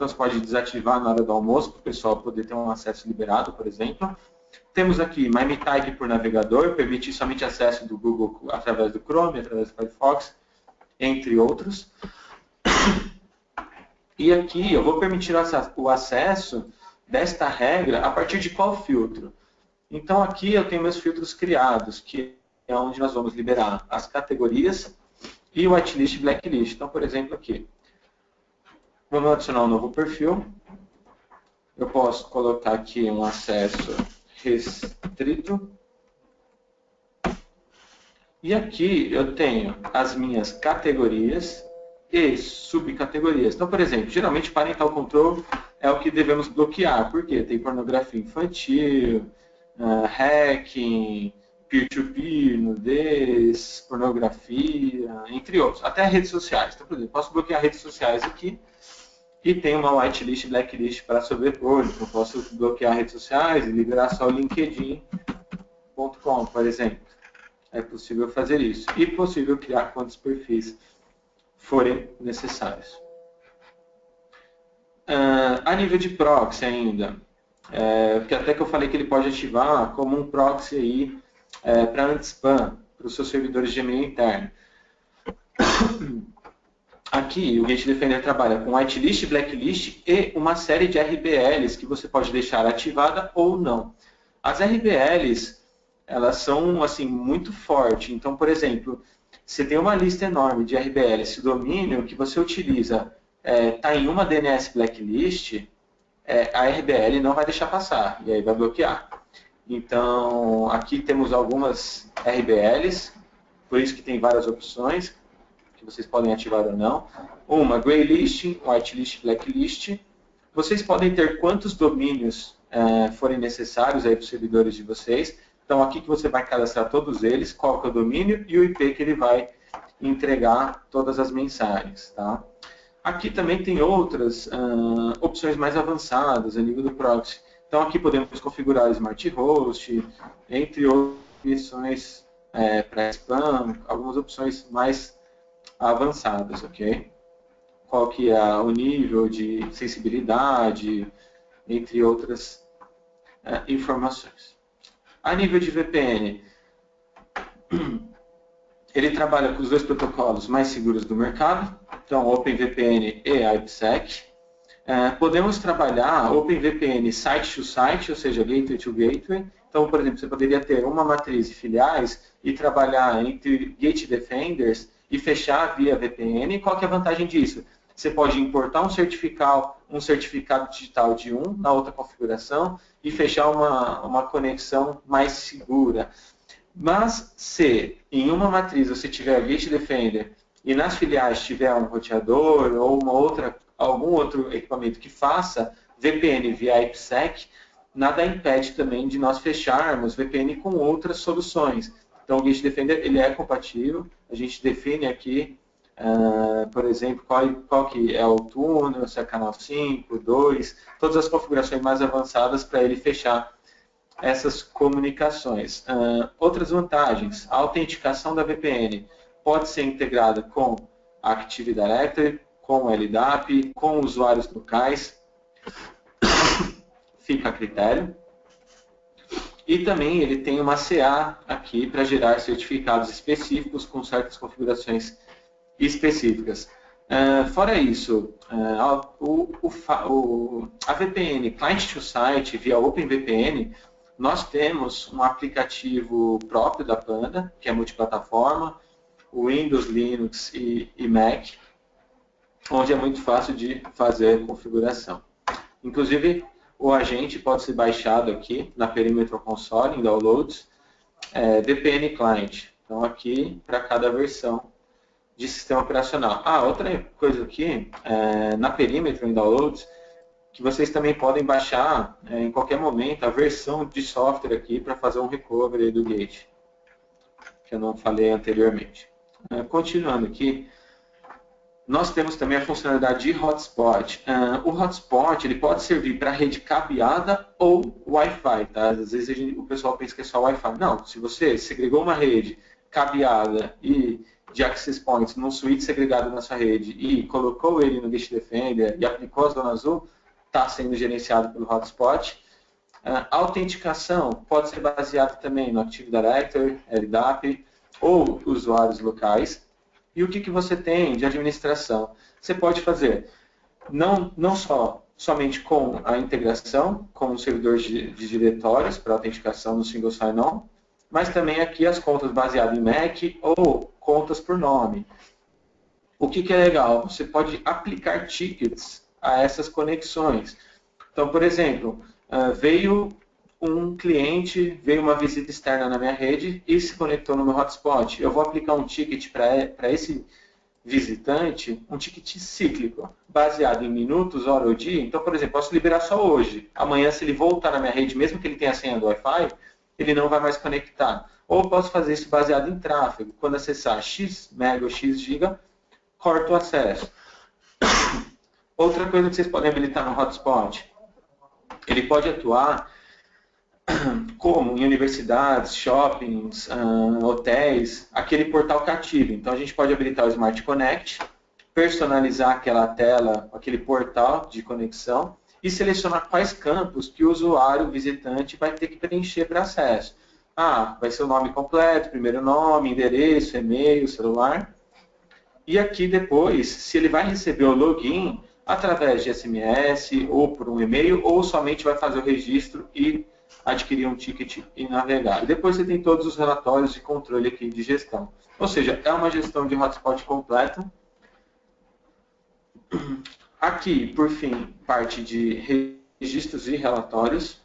Então você pode desativar na hora do almoço para o pessoal poder ter um acesso liberado, por exemplo. Temos aqui MyMeTag por navegador, permite somente acesso do Google através do Chrome, através do Firefox, entre outros. E aqui eu vou permitir o acesso desta regra a partir de qual filtro? Então aqui eu tenho meus filtros criados, que é onde nós vamos liberar as categorias e o whitelist e blacklist. Então, por exemplo, aqui, vamos adicionar um novo perfil. Eu posso colocar aqui um acesso restrito. E aqui eu tenho as minhas categorias e subcategorias. Então, por exemplo, geralmente parental control é o que devemos bloquear, porque tem pornografia infantil, hacking, peer-to-peer, nudez, pornografia, entre outros. Até redes sociais. Então, por exemplo, posso bloquear redes sociais aqui e tem uma whitelist e blacklist para sobrepor. Então, posso bloquear redes sociais e liberar só o linkedin.com, por exemplo. É possível fazer isso. E possível criar quantos perfis forem necessários. A nível de proxy ainda, porque até que eu falei que ele pode ativar como um proxy aí para anti-spam, para os seus servidores de e-mail interno. Aqui o Gate Defender trabalha com whitelist, blacklist e uma série de RBLs que você pode deixar ativada ou não. As RBLs, elas são assim muito fortes. Então, por exemplo, você tem uma lista enorme de RBLs, se o domínio que você utiliza está em uma DNS blacklist, a RBL não vai deixar passar, e aí vai bloquear. Então, aqui temos algumas RBLs, por isso que tem várias opções, que vocês podem ativar ou não. Uma, Greylist, Whitelist, Blacklist. Vocês podem ter quantos domínios forem necessários aí para os servidores de vocês. Então, aqui que você vai cadastrar todos eles, qual que é o domínio e o IP que ele vai entregar todas as mensagens. Tá? Aqui também tem outras opções mais avançadas a nível do proxy. Então, aqui podemos configurar o Smart Host, entre outras opções para spam, algumas opções mais avançadas, ok? Qual que é o nível de sensibilidade, entre outras informações. A nível de VPN, ele trabalha com os dois protocolos mais seguros do mercado, então OpenVPN e IPsec. Podemos trabalhar OpenVPN site-to-site, ou seja, gateway-to-gateway. Então, por exemplo, você poderia ter uma matriz de filiais e trabalhar entre Gate Defenders e fechar via VPN. Qual que é a vantagem disso? Você pode importar um certificado digital de um na outra configuração e fechar uma conexão mais segura. Mas se em uma matriz você tiver Gate Defender e nas filiais tiver um roteador ou algum outro equipamento que faça VPN via IPsec, nada impede também de nós fecharmos VPN com outras soluções. Então o Gate Defender ele é compatível, a gente define aqui, por exemplo, qual que é o túnel, se é canal 5, 2, todas as configurações mais avançadas para ele fechar essas comunicações. Outras vantagens, a autenticação da VPN pode ser integrada com a Active Directory, com o LDAP, com usuários locais, fica a critério. E também ele tem uma CA aqui para gerar certificados específicos com certas configurações específicas. Fora isso, a VPN Client to Site via OpenVPN, nós temos um aplicativo próprio da Panda, que é multiplataforma, Windows, Linux e Mac, onde é muito fácil de fazer configuração. Inclusive, o agente pode ser baixado aqui na Perimeter Console, em Downloads, VPN Client. Então, aqui, para cada versão de sistema operacional. Outra coisa aqui, na Perimeter, em Downloads, que vocês também podem baixar em qualquer momento a versão de software aqui para fazer um recovery do Gate, que eu não falei anteriormente. Continuando aqui, nós temos também a funcionalidade de hotspot. O hotspot ele pode servir para rede cabeada ou Wi-Fi. Tá? Às vezes o pessoal pensa que é só Wi-Fi. Não, se você segregou uma rede cabeada e de access points num switch segregado na sua rede e colocou ele no Dish Defender e aplicou a zona azul, está sendo gerenciado pelo hotspot. A autenticação pode ser baseada também no Active Directory, LDAP ou usuários locais. E o que você tem de administração? Você pode fazer não somente com a integração com o servidor de diretórios para autenticação no single sign-on, mas também aqui as contas baseadas em MAC ou contas por nome. O que é legal? Você pode aplicar tickets a essas conexões. Então, por exemplo, veio um cliente, veio uma visita externa na minha rede e se conectou no meu hotspot. Eu vou aplicar um ticket para esse visitante, um ticket cíclico, baseado em minutos, hora ou dia. Então, por exemplo, posso liberar só hoje. Amanhã, se ele voltar na minha rede, mesmo que ele tenha a senha do Wi-Fi, ele não vai mais conectar. Ou posso fazer isso baseado em tráfego. Quando acessar X mega ou X giga, corto o acesso. Outra coisa que vocês podem habilitar no hotspot, ele pode atuar como em universidades, shoppings, hotéis, aquele portal cativo. Então a gente pode habilitar o Smart Connect, personalizar aquela tela, aquele portal de conexão e selecionar quais campos que o usuário visitante vai ter que preencher para acesso. Vai ser o nome completo, primeiro nome, endereço, e-mail, celular. E aqui depois, se ele vai receber o login através de SMS ou por um e-mail, ou somente vai fazer o registro e adquirir um ticket e navegar. E depois você tem todos os relatórios de controle aqui de gestão. Ou seja, é uma gestão de hotspot completa. Aqui, por fim, parte de registros e relatórios.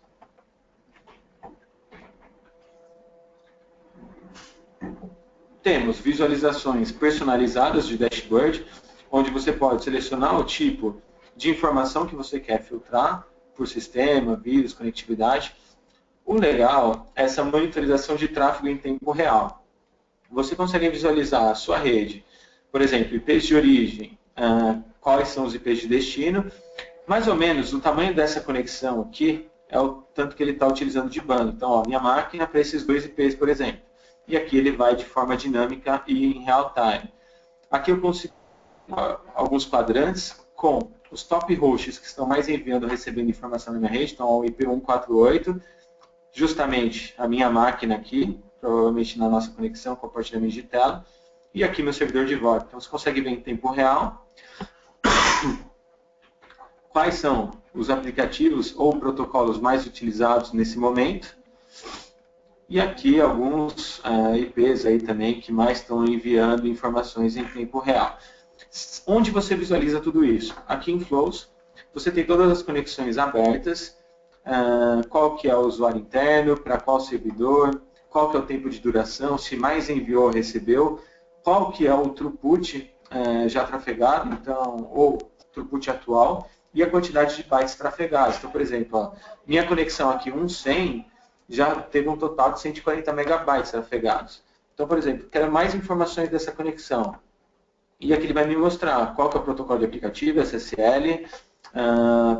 Temos visualizações personalizadas de dashboard, onde você pode selecionar o tipo de informação que você quer filtrar por sistema, vírus, conectividade. O legal é essa monitorização de tráfego em tempo real. Você consegue visualizar a sua rede, por exemplo, IPs de origem, quais são os IPs de destino, mais ou menos o tamanho dessa conexão aqui é o tanto que ele está utilizando de banda. Então, minha máquina para esses dois IPs, por exemplo. E aqui ele vai de forma dinâmica e em real time. Aqui eu consigo alguns quadrantes com os top hosts que estão mais enviando ou recebendo informação na minha rede, então o IP 148, justamente a minha máquina aqui, provavelmente na nossa conexão, compartilhamento de tela, e aqui meu servidor de voz. Então você consegue ver em tempo real quais são os aplicativos ou protocolos mais utilizados nesse momento. E aqui alguns IPs aí também que mais estão enviando informações em tempo real. Onde você visualiza tudo isso? Aqui em Flows, você tem todas as conexões abertas, qual que é o usuário interno, para qual servidor, qual que é o tempo de duração, se mais enviou ou recebeu, qual que é o throughput já trafegado, então, ou throughput atual, e a quantidade de bytes trafegados. Então, por exemplo, minha conexão aqui 100 já teve um total de 140 megabytes trafegados. Então, por exemplo, quero mais informações dessa conexão. E aqui ele vai me mostrar qual que é o protocolo de aplicativo, SSL,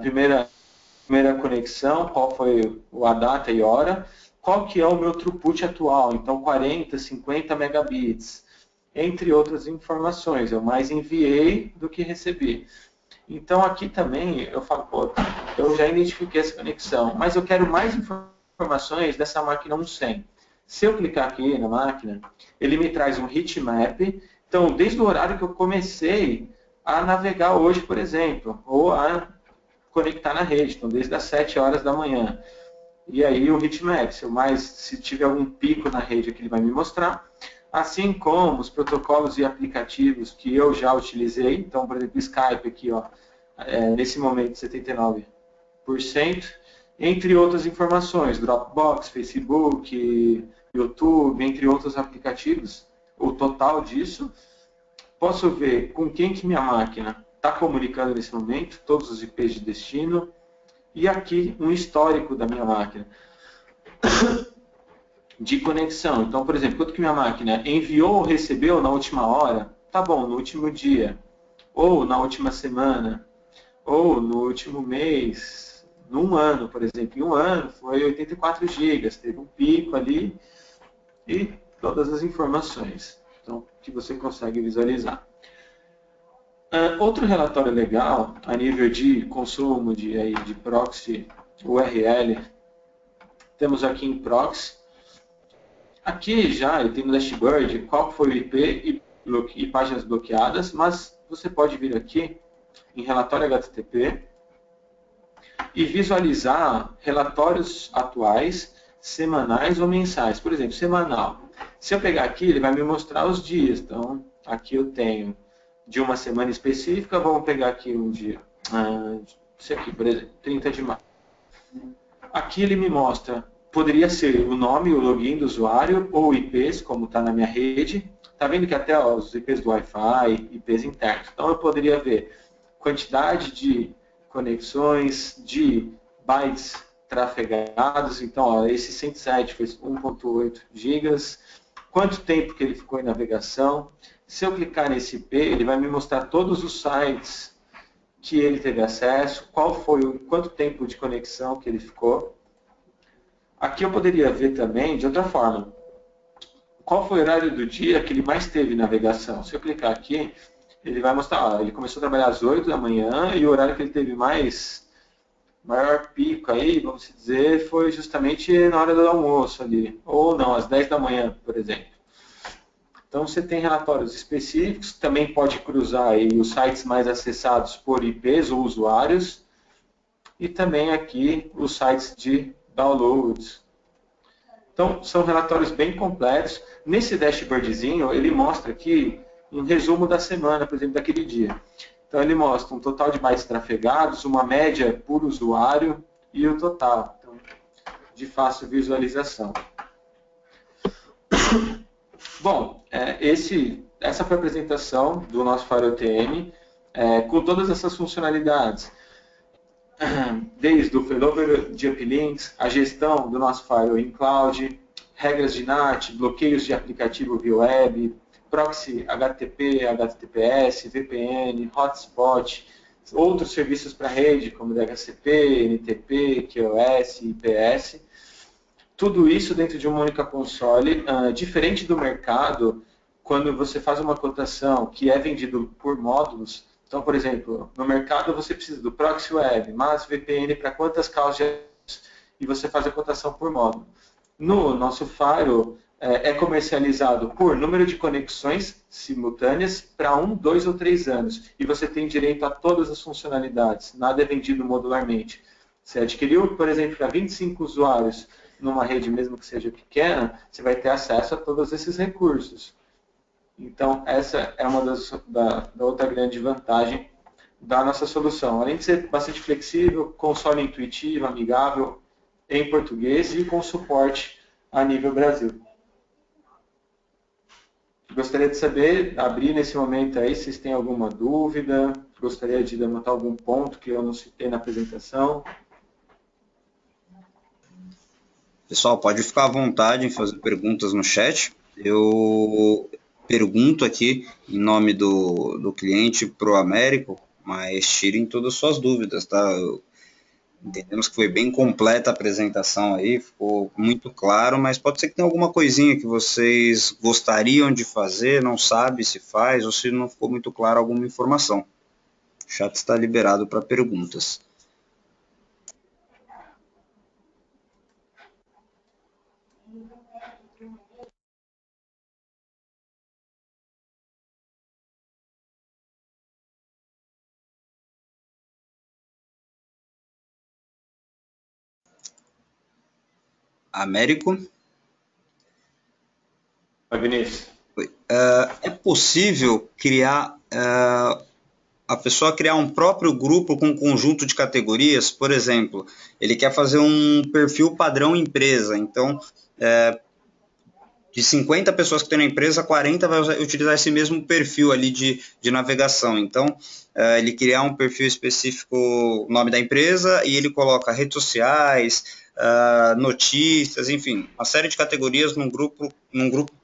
primeira conexão, qual foi a data e hora, qual que é o meu throughput atual, então 40, 50 megabits, entre outras informações. Eu mais enviei do que recebi. Então aqui também eu falo, eu já identifiquei essa conexão, mas eu quero mais informações dessa máquina 100. Se eu clicar aqui na máquina, ele me traz um heatmap. Então, desde o horário que eu comecei a navegar hoje, por exemplo, ou a conectar na rede, então desde as 7 horas da manhã. E aí o heatmap, se tiver algum pico na rede aqui, ele vai me mostrar. Assim como os protocolos e aplicativos que eu já utilizei. Então, por exemplo, Skype aqui, nesse momento 79%, entre outras informações, Dropbox, Facebook, YouTube, entre outros aplicativos, o total disso. Posso ver com quem que minha máquina está comunicando nesse momento, todos os IPs de destino, e aqui um histórico da minha máquina de conexão. Então, por exemplo, quanto que minha máquina enviou ou recebeu na última hora, tá bom, no último dia, ou na última semana, ou no último mês, num ano, por exemplo. Em um ano foi 84 GB, teve um pico ali e todas as informações. então, que você consegue visualizar. Outro relatório legal, a nível de consumo de proxy URL, temos aqui em proxy. Aqui já ele tem no dashboard qual foi o IP e páginas bloqueadas, mas você pode vir aqui em relatório HTTP e visualizar relatórios atuais, semanais ou mensais. Por exemplo, semanal. Se eu pegar aqui, ele vai me mostrar os dias. Então, aqui eu tenho de uma semana específica, vamos pegar aqui um dia. Esse aqui, por exemplo, 30 de maio. Aqui ele me mostra, poderia ser o nome, o login do usuário, ou IPs, como está na minha rede. Está vendo que até os IPs do Wi-Fi, IPs internos. Então eu poderia ver quantidade de conexões, de bytes trafegados. Então, ó, esse 107 foi 1.8 gigas. Quanto tempo que ele ficou em navegação. Se eu clicar nesse IP, ele vai me mostrar todos os sites que ele teve acesso, quanto tempo de conexão que ele ficou. Aqui eu poderia ver também, de outra forma, qual foi o horário do dia que ele mais teve navegação. Se eu clicar aqui, ele vai mostrar, ele começou a trabalhar às 8 da manhã e o horário que ele teve maior pico aí, vamos dizer, foi justamente na hora do almoço ali, ou não, às 10 da manhã, por exemplo. Então você tem relatórios específicos, também pode cruzar aí os sites mais acessados por IPs ou usuários, e também aqui os sites de downloads. Então são relatórios bem completos. Nesse dashboardzinho ele mostra aqui um resumo da semana, por exemplo, daquele dia. Então ele mostra um total de bytes trafegados, uma média por usuário e o total. Então, de fácil visualização. Bom, essa foi a apresentação do nosso FireOTM, com todas essas funcionalidades, desde o failover de uplinks, a gestão do nosso Firewall in Cloud, regras de NAT, bloqueios de aplicativo via web, proxy HTTP, HTTPS, VPN, hotspot, outros serviços para rede, como DHCP, NTP, QoS, IPS. Tudo isso dentro de uma única console, diferente do mercado, quando você faz uma cotação que é vendido por módulos. Então, por exemplo, no mercado você precisa do proxy web, mas VPN para quantas causas e você faz a cotação por módulo. No nosso Firewall, é comercializado por número de conexões simultâneas para 1, 2 ou 3 anos. E você tem direito a todas as funcionalidades, nada é vendido modularmente. Você adquiriu, por exemplo, para 25 usuários, numa rede mesmo que seja pequena, você vai ter acesso a todos esses recursos. Então, essa é uma da outra grande vantagem da nossa solução. Além de ser bastante flexível, console intuitivo, amigável, em português e com suporte a nível Brasil. Gostaria de saber, abrir nesse momento aí, se vocês têm alguma dúvida, gostaria de levantar algum ponto que eu não citei na apresentação. Pessoal, pode ficar à vontade em fazer perguntas no chat. Eu pergunto aqui em nome do cliente para o Américo, mas tirem todas as suas dúvidas, tá? Entendemos que foi bem completa a apresentação aí, ficou muito claro, mas pode ser que tenha alguma coisinha que vocês gostariam de fazer, não sabe se faz, ou se não ficou muito claro alguma informação. O chat está liberado para perguntas. Américo? Oi, Vinícius. É possível criar, a pessoa criar um próprio grupo com um conjunto de categorias? Por exemplo, ele quer fazer um perfil padrão empresa, então de 50 pessoas que tem na empresa, 40 vai utilizar esse mesmo perfil ali de navegação. Então, ele criar um perfil específico, o nome da empresa, e ele coloca redes sociais, notícias, enfim, uma série de categorias num grupo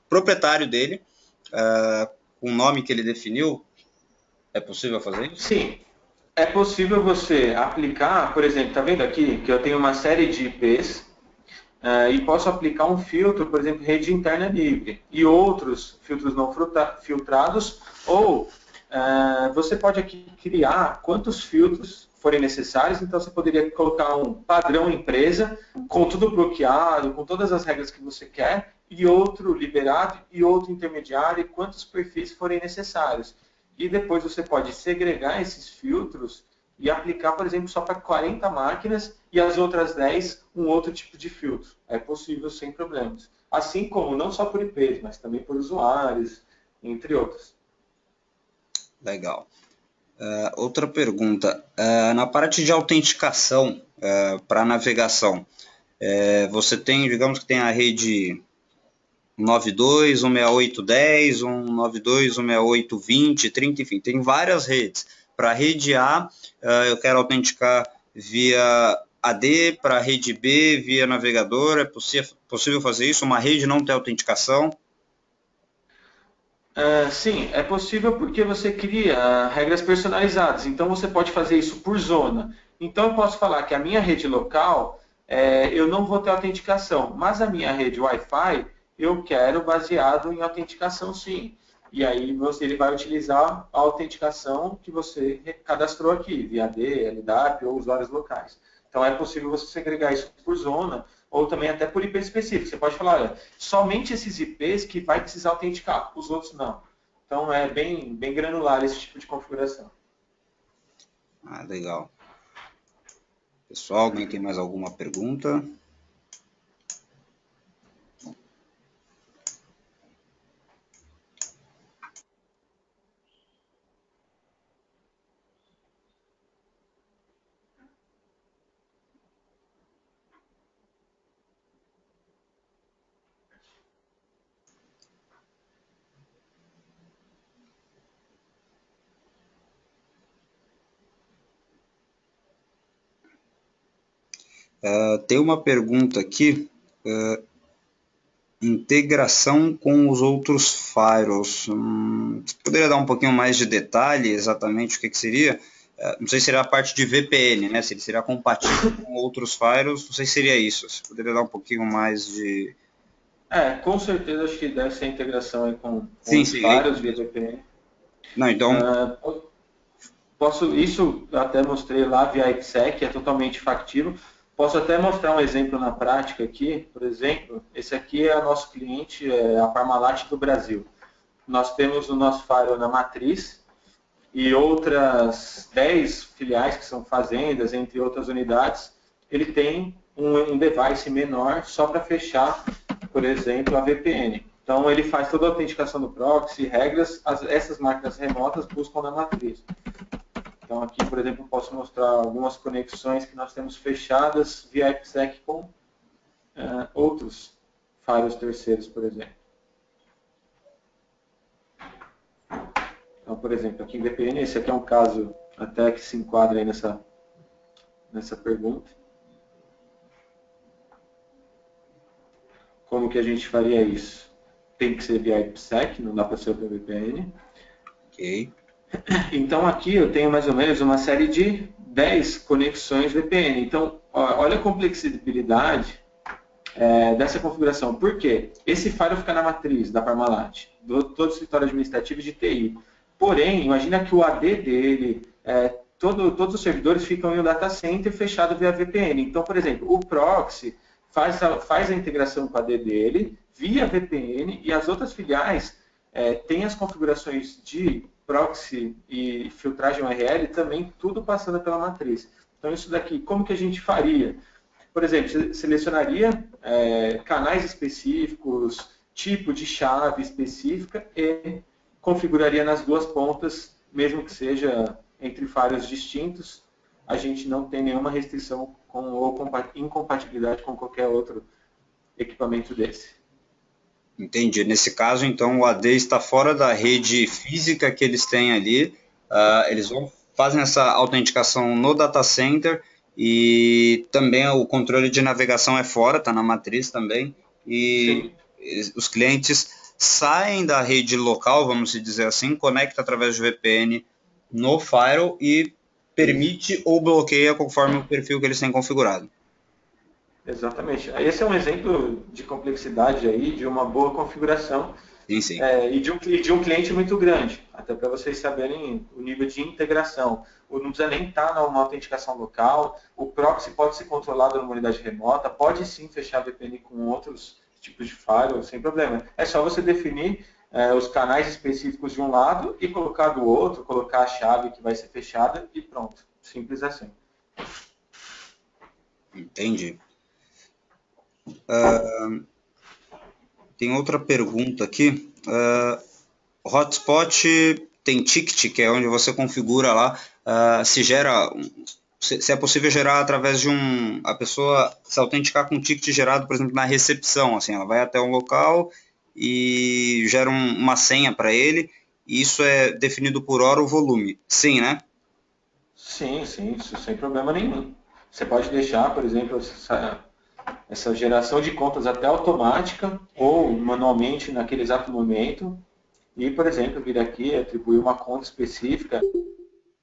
proprietário dele, com o nome que ele definiu. É possível fazer isso? Sim, é possível você aplicar, por exemplo, está vendo aqui que eu tenho uma série de IPs e posso aplicar um filtro, por exemplo, rede interna livre, e outros filtros não filtrados, ou você pode aqui criar quantos filtros forem necessários, então você poderia colocar um padrão empresa, com tudo bloqueado, com todas as regras que você quer, e outro liberado, e outro intermediário, e quantos perfis forem necessários. E depois você pode segregar esses filtros e aplicar, por exemplo, só para 40 máquinas e as outras 10 um outro tipo de filtro. É possível sem problemas. Assim como não só por IPs, mas também por usuários, entre outros. Legal. Outra pergunta. Na parte de autenticação para navegação, você tem, digamos que tem a rede 92, 16810, 192, 16820, 30, enfim, tem várias redes. Para a rede A, eu quero autenticar via AD, para a rede B, via navegador, é possível fazer isso? Uma rede não tem autenticação? Sim, é possível porque você cria regras personalizadas. Então você pode fazer isso por zona. Então eu posso falar que a minha rede local eu não vou ter autenticação, mas a minha rede Wi-Fi eu quero baseado em autenticação sim. E aí ele vai utilizar a autenticação que você cadastrou aqui, via AD, LDAP ou usuários locais. Então é possível você segregar isso por zona ou também até por IP específico. Você pode falar, olha, somente esses IPs que vai precisar autenticar, os outros não. Então é bem granular esse tipo de configuração. Legal. Pessoal, alguém tem mais alguma pergunta? Tem uma pergunta aqui, integração com os outros firewalls. Você poderia dar um pouquinho mais de detalhe exatamente o que seria? Não sei se seria a parte de VPN, né? Se ele seria compatível com outros firewalls, não sei se seria isso. Você poderia dar um pouquinho mais de... Com certeza acho que deve ser a integração aí com Sim, os sim, é firewalls isso via mesmo. VPN. Não, então, Isso eu até mostrei lá via IPsec, é totalmente factível. Posso até mostrar um exemplo na prática aqui. Por exemplo, esse aqui é o nosso cliente, a Parmalat do Brasil. Nós temos o nosso firewall na matriz e outras 10 filiais que são fazendas, entre outras unidades. Ele tem um device menor só para fechar, por exemplo, a VPN. Então ele faz toda a autenticação do proxy, regras, essas máquinas remotas buscam na matriz. Então aqui, por exemplo, posso mostrar algumas conexões que nós temos fechadas via IPsec com outros firewalls terceiros, por exemplo. Então, por exemplo, aqui em VPN, esse aqui é um caso até que se enquadra aí nessa pergunta. Como que a gente faria isso? Tem que ser via IPsec, não dá para ser pelo VPN. ok. Então aqui eu tenho mais ou menos uma série de 10 conexões VPN. Então, olha a complexibilidade dessa configuração. Por quê? Esse firewall fica na matriz da Parmalat, todo o escritório administrativo de TI. Porém, imagina que o AD dele, todos os servidores ficam em um data center fechado via VPN. Então, por exemplo, o proxy faz a integração com o AD dele via VPN e as outras filiais têm as configurações de proxy e filtragem URL também tudo passando pela matriz. Então, isso daqui, como que a gente faria? Por exemplo, selecionaria canais específicos, tipo de chave específica e configuraria nas duas pontas, mesmo que seja entre firewalls distintos, a gente não tem nenhuma restrição ou incompatibilidade com qualquer outro equipamento desse. Entendi. Nesse caso, então, o AD está fora da rede física que eles têm ali. Eles fazem essa autenticação no data center e também o controle de navegação é fora, está na matriz também. E os clientes saem da rede local, vamos dizer assim, conectam através de VPN no firewall e permite ou bloqueia conforme o perfil que eles têm configurado. Exatamente. Esse é um exemplo de complexidade aí, de uma boa configuração Sim, sim. e de um cliente muito grande, até para vocês saberem o nível de integração. Não precisa nem estar numa autenticação local, o proxy pode ser controlado numa unidade remota, pode sim fechar VPN com outros tipos de firewall, sem problema. É só você definir os canais específicos de um lado e colocar do outro, colocar a chave que vai ser fechada e pronto. Simples assim. Entendi. Tem outra pergunta aqui. Hotspot tem ticket, que é onde você configura lá, se é possível gerar através de a pessoa se autenticar com um ticket gerado, por exemplo, na recepção, assim, ela vai até um local e gera uma senha para ele, e isso é definido por hora o volume. Sim, né? Sim, sim, isso sem problema nenhum. Você pode deixar, por exemplo, essa geração de contas até automática ou manualmente naquele exato momento e, por exemplo, vir aqui atribuir uma conta específica,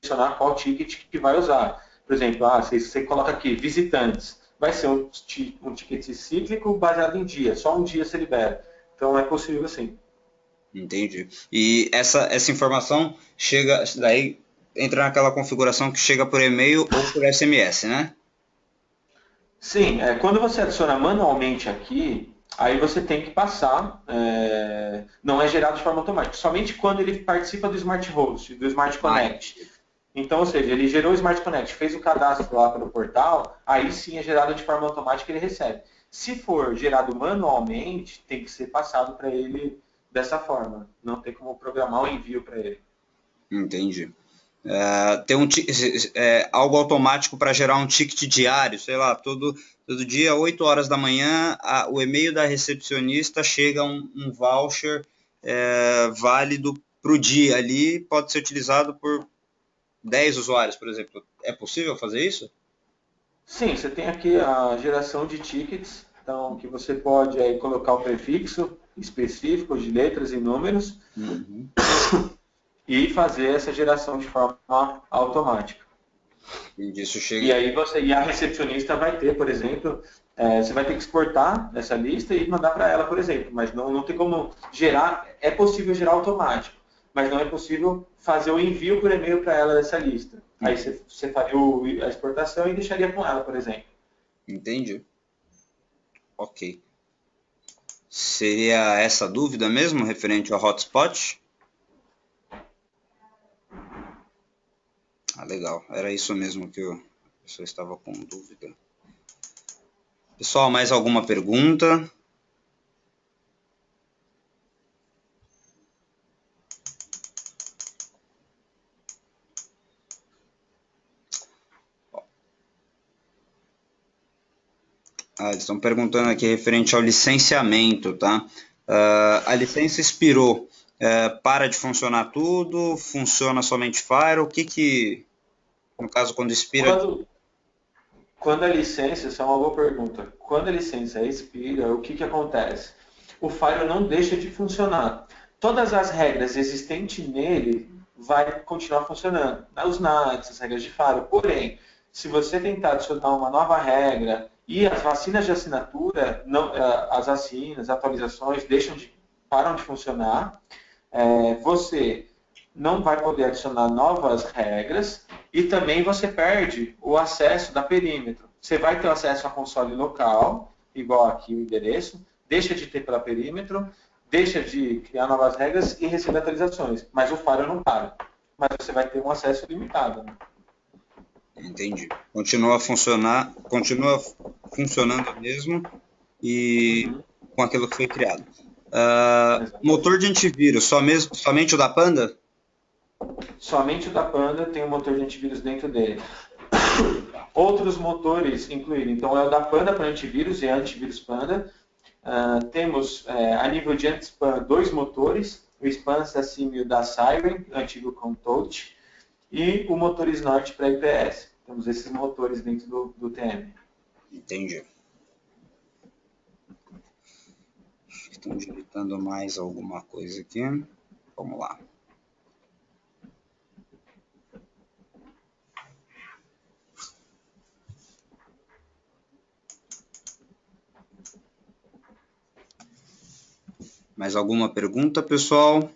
selecionar qual ticket que vai usar. Por exemplo, você coloca aqui visitantes, vai ser um ticket cíclico baseado em dia, só um dia se libera. Então é possível assim. Entendi. E essa informação chega, daí entra naquela configuração que chega por e-mail ou por SMS, né? Sim, quando você adiciona manualmente aqui, aí você tem que passar, não é gerado de forma automática, somente quando ele participa do Smart Host, do Smart Ah, Connect. Então, ou seja, ele gerou o Smart Connect, fez o cadastro lá pelo portal, aí sim é gerado de forma automática e ele recebe. Se for gerado manualmente, tem que ser passado para ele dessa forma. Não tem como programar o envio para ele. entendi. Ter algo automático para gerar um ticket diário, sei lá, todo dia, 8 horas da manhã, o e-mail da recepcionista chega um voucher válido para o dia ali, pode ser utilizado por 10 usuários, por exemplo. É possível fazer isso? Sim, você tem aqui a geração de tickets, então que você pode aí colocar o prefixo específico de letras e números Uhum. e fazer essa geração de forma automática. E isso E chega. aí a recepcionista vai ter, por exemplo, você vai ter que exportar essa lista e mandar para ela, por exemplo, mas não tem como gerar, é possível gerar automático, mas não é possível fazer o envio por e-mail para ela dessa lista. Aí você faria a exportação e deixaria com ela, por exemplo. Entendi. Ok. Seria essa dúvida mesmo, referente ao hotspot? Ah, legal. Era isso mesmo que a pessoa estava com dúvida. Pessoal, mais alguma pergunta? Eles estão perguntando aqui referente ao licenciamento, tá? A licença expirou. Para de funcionar tudo? Funciona somente Fire? No caso, quando expira... Quando, quando a licença, essa é uma boa pergunta. Quando a licença expira, o que acontece? O Fire não deixa de funcionar. Todas as regras existentes nele vai continuar funcionando. Os NATs, as regras de Fire. Porém, se você tentar adicionar uma nova regra e as vacinas de assinatura, as vacinas, atualizações param de funcionar, você não vai poder adicionar novas regras e também você perde o acesso da perímetro. Você vai ter acesso a console local, igual aqui o endereço, deixa de ter pela perímetro, deixa de criar novas regras e receber atualizações, mas o Fire não para. Mas você vai ter um acesso limitado. Né? Entendi. Continua funcionando mesmo e com aquilo que foi criado. Motor de antivírus, somente o da Panda? Somente o da Panda tem um motor de antivírus dentro dele. Outros motores incluídos, então é o da Panda para antivírus e antivírus Panda. Temos, a nível de anti-spam, dois motores, o Spam Assassin e o da Siren, antigo Contout, e o motor Snort para IPS. Temos esses motores dentro do TM. Entendi. Estão digitando mais alguma coisa aqui. Vamos lá. Mais alguma pergunta, pessoal?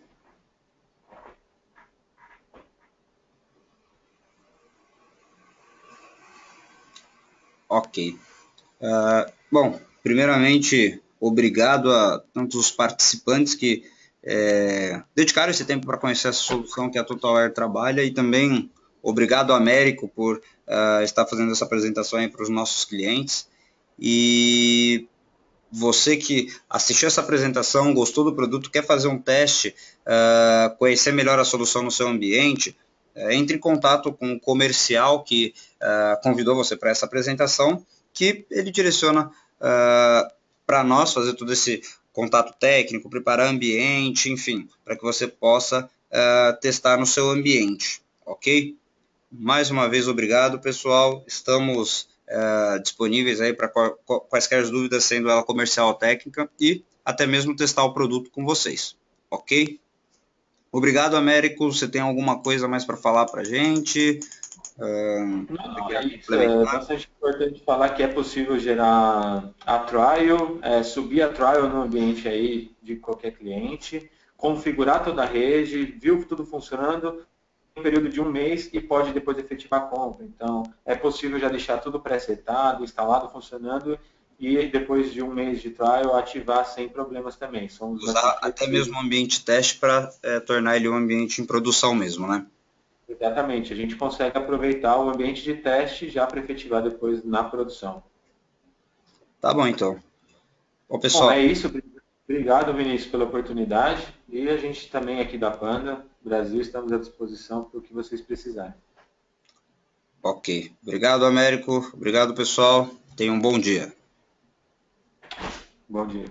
Ok. Bom, primeiramente, obrigado a tantos os participantes que dedicaram esse tempo para conhecer essa solução que a Total Air trabalha, e também obrigado, Américo, por estar fazendo essa apresentação aí para os nossos clientes. E você que assistiu essa apresentação, gostou do produto, quer fazer um teste, conhecer melhor a solução no seu ambiente, entre em contato com o comercial que convidou você para essa apresentação, que ele direciona para nós fazer todo esse contato técnico, preparar ambiente, enfim, para que você possa testar no seu ambiente, ok? Mais uma vez, obrigado, pessoal. Estamos disponíveis aí para quaisquer dúvidas, sendo ela comercial ou técnica, e até mesmo testar o produto com vocês, ok? Obrigado, Américo. Você tem alguma coisa mais para falar para a gente? Não, é isso. É bastante importante falar que é possível gerar a trial, subir a trial no ambiente aí de qualquer cliente, configurar toda a rede, viu tudo funcionando, um período de um mês e pode depois efetivar a compra. Então, é possível já deixar tudo pré-setado, instalado, funcionando, e depois de um mês de trial ativar sem problemas também. Somos Usar bastante até flexíveis. mesmo o ambiente teste para tornar ele um ambiente em produção mesmo, né? Exatamente, a gente consegue aproveitar o ambiente de teste já para efetivar depois na produção. Tá bom, então. Bom, Bom, pessoal, é isso. Obrigado, Vinícius, pela oportunidade. E a gente também aqui da Panda, Brasil, estamos à disposição para o que vocês precisarem. ok. Obrigado, Américo. Obrigado, pessoal. Tenham um bom dia. Bom dia.